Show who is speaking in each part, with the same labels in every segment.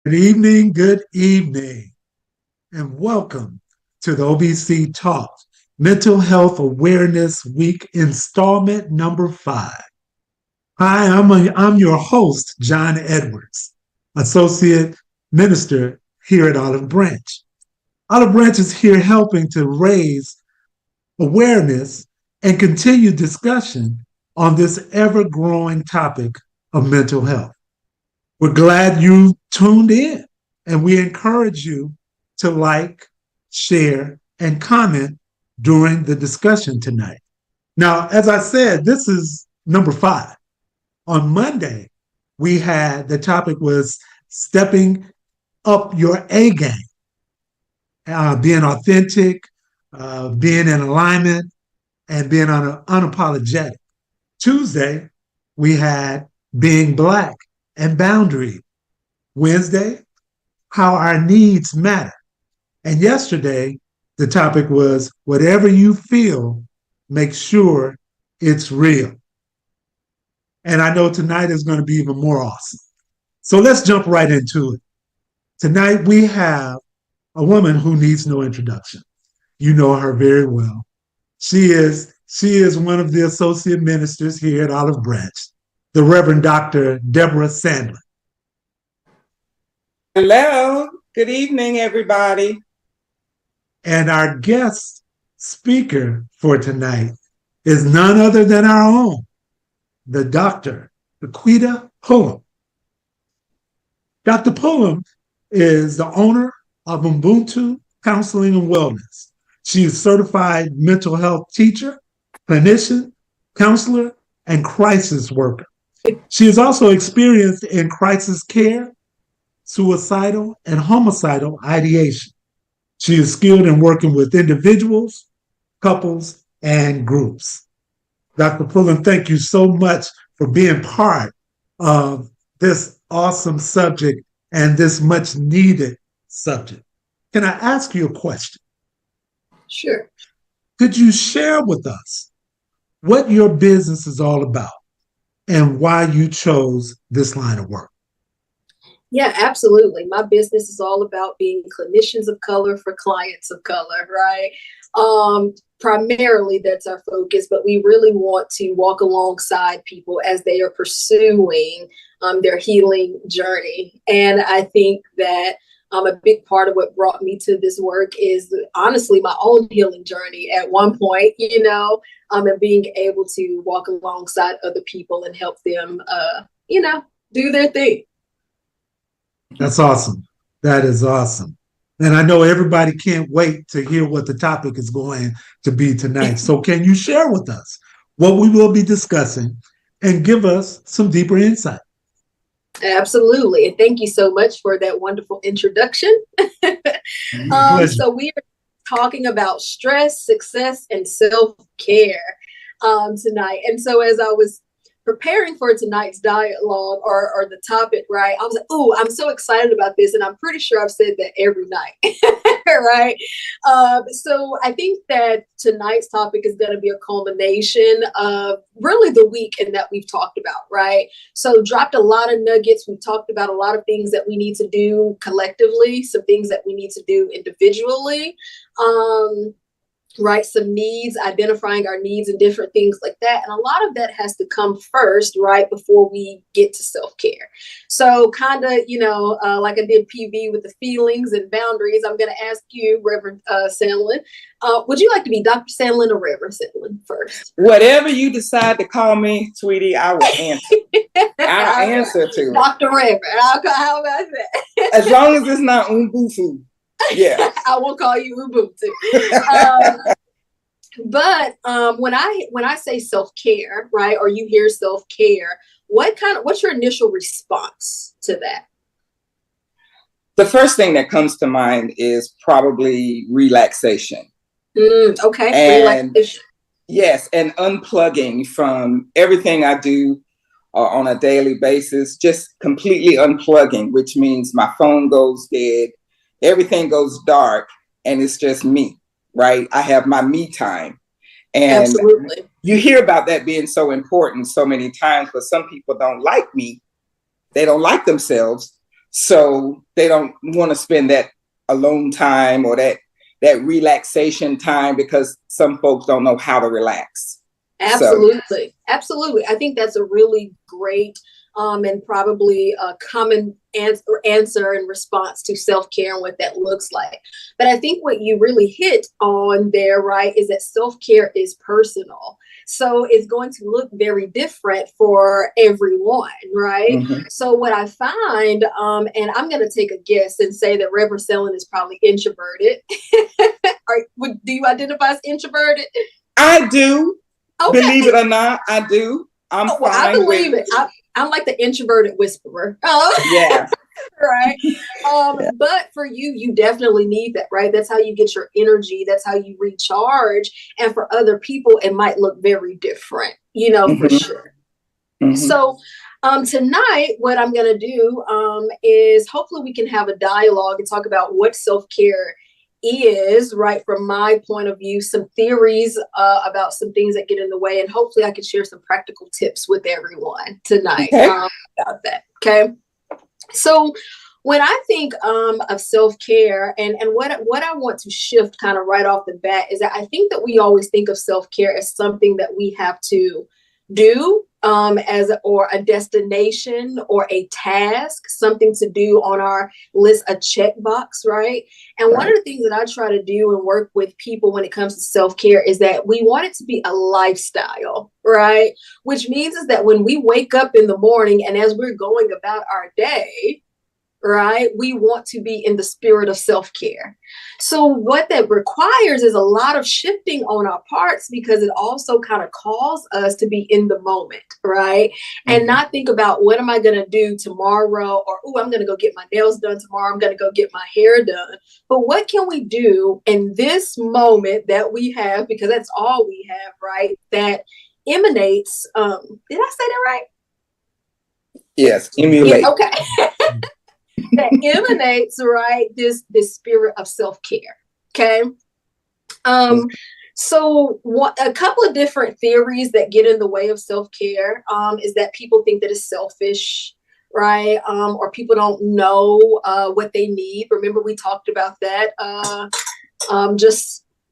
Speaker 1: Good evening, and welcome to the OBC Talk, Mental Health Awareness Week installment number 5. Hi, I'm your host, John Edwards, Associate Minister here at Olive Branch. Olive Branch is here helping to raise awareness and continue discussion on this ever-growing topic of mental health. We're glad you tuned in, and we encourage you to like, share, and comment during the discussion tonight. Now, as I said, this is number 5. On Monday, the topic was stepping up your A game, being authentic, being in alignment, and being unapologetic. Tuesday, we had being Black and boundary. Wednesday, how our needs matter. And yesterday, the topic was whatever you feel, make sure it's real. And I know tonight is going to be even more awesome. So let's jump right into it. Tonight, we have a woman who needs no introduction. You know her very well. She is one of the associate ministers here at Olive Branch, the Reverend Dr. Deborah Sandlin.
Speaker 2: Hello. Good evening, everybody.
Speaker 1: And our guest speaker for tonight is none other than our own, the Dr. Laquita Pullum. Dr. Pullum is the owner of Ubuntu Counseling and Wellness. She is certified mental health teacher, clinician, counselor, and crisis worker. She is also experienced in crisis care, suicidal, and homicidal ideation. She is skilled in working with individuals, couples, and groups. Dr. Pullum, thank you so much for being part of this awesome subject and this much needed subject. Can I ask you a question?
Speaker 3: Sure.
Speaker 1: Could you share with us what your business is all about and why you chose this line of work?
Speaker 3: Yeah, absolutely. My business is all about being clinicians of color for clients of color, right? Primarily, that's our focus, but we really want to walk alongside people as they are pursuing their healing journey. And I think that a big part of what brought me to this work is honestly my own healing journey at one point, and being able to walk alongside other people and help them, do their thing.
Speaker 1: That's awesome. That is awesome. And I know everybody can't wait to hear what the topic is going to be tonight. So can you share with us what we will be discussing and give us some deeper insight?
Speaker 3: Absolutely. And thank you so much for that wonderful introduction. So we are talking about stress, success, and self-care tonight. And so as I was preparing for tonight's dialogue or the topic, right, I was like, oh, I'm so excited about this. And I'm pretty sure I've said that every night, right? So I think that tonight's topic is going to be a culmination of really the week and that we've talked about, right? So dropped a lot of nuggets. We've talked about a lot of things that we need to do collectively, some things that we need to do individually. Right, some needs, identifying our needs and different things like that. And a lot of that has to come first, right, before we get to self-care. So kind of, like I did PV with the feelings and boundaries, I'm going to ask you, Reverend Sandlin, would you like to be Dr. Sandlin or Reverend Sandlin first?
Speaker 2: Whatever you decide to call me, sweetie, I will answer. I'll answer to it.
Speaker 3: Dr. Reverend, how about that?
Speaker 2: As long as it's not Ubuntu. Yeah,
Speaker 3: I will call you Ubuntu. But when I say self-care, right, or you hear self-care, what's your initial response to that?
Speaker 2: The first thing that comes to mind is probably relaxation.
Speaker 3: Okay,
Speaker 2: and
Speaker 3: relaxation.
Speaker 2: Yes, and unplugging from everything I do on a daily basis, just completely unplugging, which means my phone goes dead. Everything goes dark and it's just me, right? I have my me time. And
Speaker 3: absolutely.
Speaker 2: You hear about that being so important so many times, but some people don't like me. They don't like themselves. So they don't want to spend that alone time or that relaxation time, because some folks don't know how to relax.
Speaker 3: Absolutely. Absolutely. I think that's a really great and probably a common answer in response to self-care and what that looks like. But I think what you really hit on there, right, is that self-care is personal. So it's going to look very different for everyone, right?
Speaker 2: Mm-hmm.
Speaker 3: So what I find, and I'm going to take a guess and say that Reverend Sellen is probably introverted. Do you identify as introverted?
Speaker 2: I do.
Speaker 3: Okay.
Speaker 2: Believe it or not, I do. I'm fine.
Speaker 3: I believe it. I'm like the introverted whisperer.
Speaker 2: Yeah.
Speaker 3: Right. But for you, you definitely need that, right? That's how you get your energy. That's how you recharge. And for other people, it might look very different, for sure. Mm-hmm. So tonight, what I'm going to do is hopefully we can have a dialogue and talk about what self-care is, right, from my point of view, some theories about some things that get in the way, and hopefully I can share some practical tips with everyone tonight about that. Okay. So when I think of self-care and what I want to shift kind of right off the bat is that I think that we always think of self-care as something that we have to do as a destination or a task, something to do on our list, a checkbox, right? And one of the things that I try to do and work with people when it comes to self-care is that we want it to be a lifestyle, right? Which means is that when we wake up in the morning and as we're going about our day, right, we want to be in the spirit of self-care. So what that requires is a lot of shifting on our parts, because it also kind of calls us to be in the moment, right? And not think about what am I going to do tomorrow, or, oh, I'm going to go get my nails done tomorrow. I'm going to go get my hair done. But what can we do in this moment that we have, because that's all we have, right? That emanates, did I say that right?
Speaker 2: Yes, emulate.
Speaker 3: Yeah, okay. That emanates, right, this spirit of self-care. Okay. So a couple of different theories that get in the way of self-care is that people think that it's selfish, right? Or people don't know what they need. Remember, we talked about that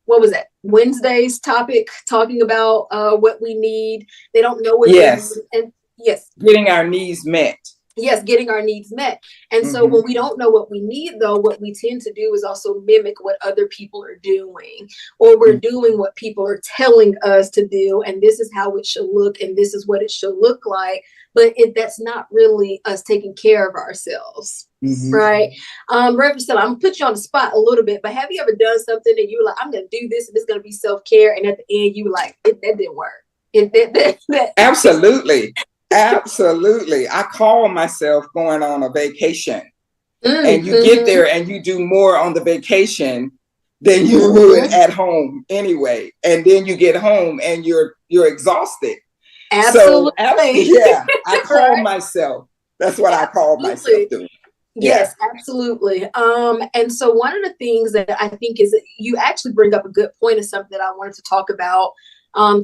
Speaker 3: what was that? Wednesday's topic, talking about what we need. They don't know what they need. And yes.
Speaker 2: Getting our needs met.
Speaker 3: Yes, getting our needs met. And so when we don't know what we need, though, what we tend to do is also mimic what other people are doing, or we're doing what people are telling us to do. And this is how it should look. And this is what it should look like. But that's not really us taking care of ourselves. Right. Reverend Stella, I'm going to put you on the spot a little bit, but have you ever done something and you were like, I'm going to do this and it's going to be self-care. And at the end, you were like, that didn't work.
Speaker 2: Absolutely. Absolutely. I call myself going on a vacation. And you get there and you do more on the vacation than you would at home anyway. And then you get home and you're exhausted.
Speaker 3: Absolutely.
Speaker 2: So, I call myself. That's what I call myself doing.
Speaker 3: Yes, absolutely. And so one of the things that I think is, you actually bring up a good point of something that I wanted to talk about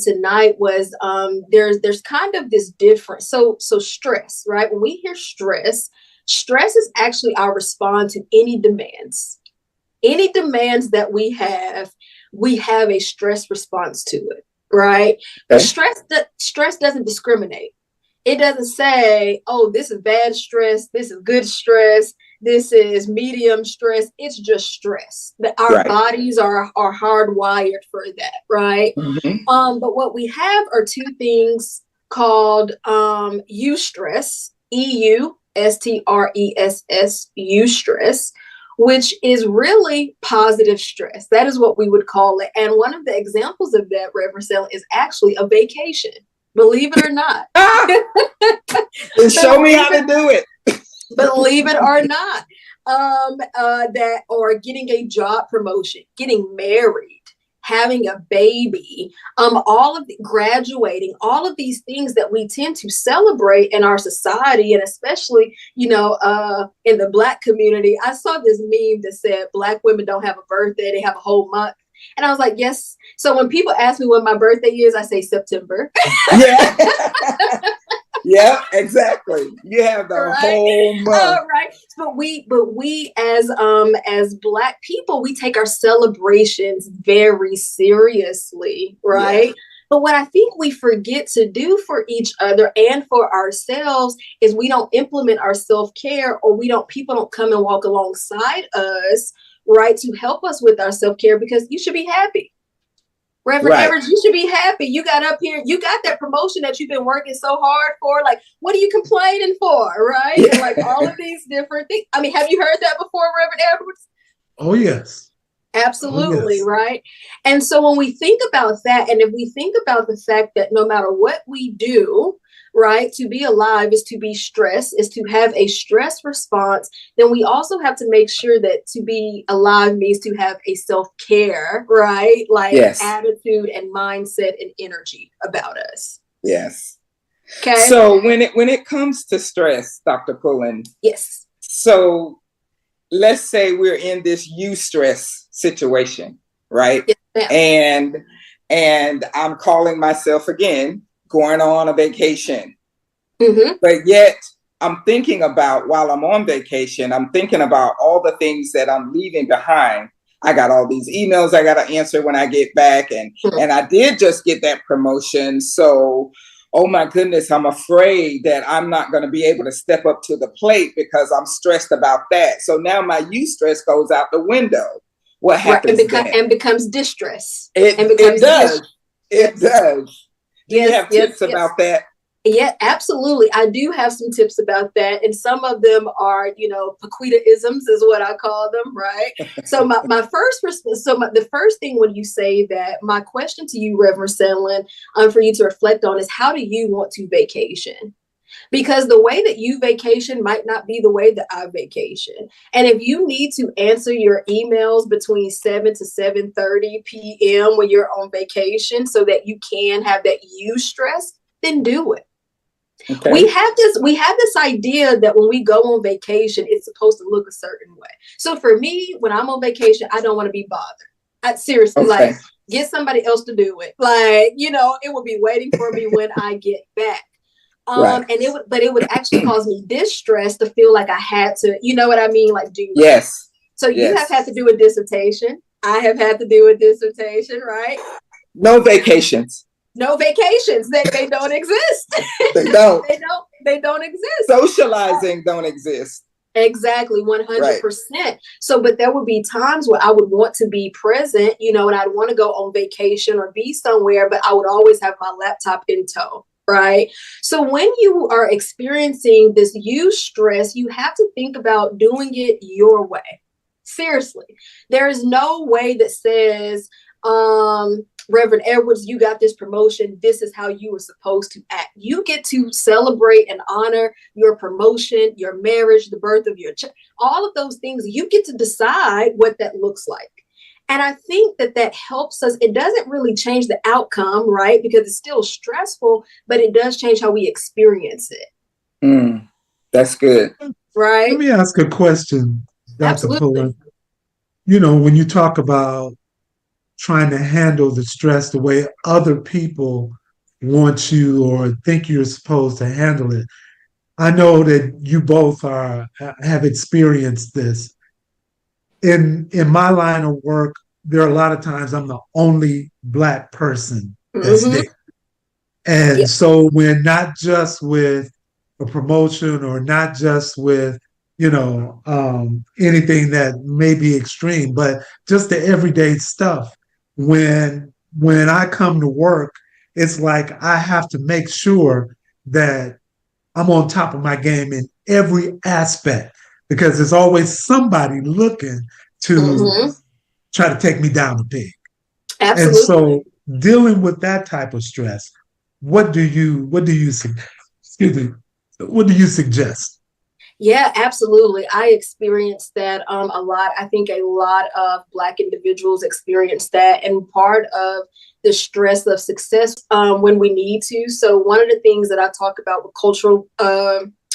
Speaker 3: tonight was there's kind of this difference. So stress, right? When we hear stress is actually our response to any demands that we have a stress response to it, right? But stress doesn't discriminate. It doesn't say, oh, this is bad stress, this is good stress, this is medium stress. It's just stress. Our bodies are hardwired for that, right? But what we have are two things called eustress, EUSTRESS, eustress, which is really positive stress. That is what we would call it. And one of the examples of that, Reverend Sell, is actually a vacation. Believe it or not.
Speaker 2: And show me how to do it.
Speaker 3: Believe it or not. That, or getting a job promotion, getting married, having a baby, all of the graduating, all of these things that we tend to celebrate in our society, and especially, in the Black community. I saw this meme that said Black women don't have a birthday, they have a whole month. And I was like, yes. So when people ask me when my birthday is, I say September.
Speaker 2: Yeah, exactly. You have the
Speaker 3: Right.
Speaker 2: whole month.
Speaker 3: Right. But we as Black people, we take our celebrations very seriously, right?
Speaker 2: Yes.
Speaker 3: But what I think we forget to do for each other and for ourselves is we don't implement our self-care, or people don't come and walk alongside us, right, to help us with our self-care, because you should be happy. Reverend
Speaker 2: Right.
Speaker 3: Evers, you should be happy. You got up here, you got that promotion that you've been working so hard for. Like, what are you complaining for? Right?
Speaker 2: Yeah.
Speaker 3: And like all of these different things. I mean, have you heard that before, Reverend Edwards?
Speaker 1: Oh, yes.
Speaker 3: Absolutely,
Speaker 1: Oh, yes.
Speaker 3: right? And so when we think about that, and if we think about the fact that no matter what we do, right, to be alive is to be stressed, is to have a stress response, then we also have to make sure that to be alive means to have a self-care, right? Like
Speaker 2: Yes.
Speaker 3: attitude and mindset and energy about us.
Speaker 2: Yes.
Speaker 3: Okay.
Speaker 2: So when it comes to stress, Dr. Pullen,
Speaker 3: yes.
Speaker 2: So let's say we're in this eustress situation, right?
Speaker 3: Yes,
Speaker 2: and I'm calling myself again, going on a vacation.
Speaker 3: mm-hmm.
Speaker 2: But yet I'm thinking about, while I'm on vacation, I'm thinking about all the things that I'm leaving behind. I got all these emails I got to answer when I get back. And I did just get that promotion. So, oh my goodness, I'm afraid that I'm not going to be able to step up to the plate because I'm stressed about that. So now my eustress goes out the window. What happens then?
Speaker 3: And becomes distress.
Speaker 2: It does. It does. Do you have tips about that?
Speaker 3: Yeah, absolutely. I do have some tips about that. And some of them are, Paquita-isms is what I call them, right? So the first thing when you say that, my question to you, Reverend Sandlin, for you to reflect on is, how do you want to vacation? Because the way that you vacation might not be the way that I vacation. And if you need to answer your emails between 7 to 7:30 p.m. when you're on vacation so that you can have that eustress, then do it. Okay. We have this idea that when we go on vacation, it's supposed to look a certain way. So for me, when I'm on vacation, I don't want to be bothered. Seriously, like, get somebody else to do it. Like, it will be waiting for me when I get back. Right. And it would actually cause me distress to feel like I had to, you know what I mean? Like, do that. Yes. So you have had to do a dissertation. I have had to do a dissertation, right?
Speaker 2: No vacations.
Speaker 3: No vacations. They don't exist.
Speaker 2: They don't.
Speaker 3: They don't exist.
Speaker 2: Socializing don't exist.
Speaker 3: Exactly, 100%. Right. So, but there would be times where I would want to be present, and I'd want to go on vacation or be somewhere, but I would always have my laptop in tow. Right. So when you are experiencing this eustress, you have to think about doing it your way. Seriously, there is no way that says, Reverend Edwards, you got this promotion. This is how you were supposed to act. You get to celebrate and honor your promotion, your marriage, the birth of your child, all of those things. You get to decide what that looks like. And I think that helps us. It doesn't really change the outcome, right? Because it's still stressful, but it does change how we experience it.
Speaker 2: That's good.
Speaker 3: Right.
Speaker 1: Let me ask a question, Dr. Pullen. When you talk about trying to handle the stress the way other people want you or think you're supposed to handle it, I know that you both have experienced this. In my line of work, there are a lot of times I'm the only Black person that's there. And so when not just with a promotion or not just with, anything that may be extreme, but just the everyday stuff, when I come to work, it's like I have to make sure that I'm on top of my game in every aspect, because there's always somebody looking to try to take me down a peg. Absolutely. And so dealing with that type of stress, what do you suggest?
Speaker 3: Yeah, absolutely. I experienced that a lot. I think a lot of Black individuals experience that, and part of the stress of success when we need to. So one of the things that I talk about with cultural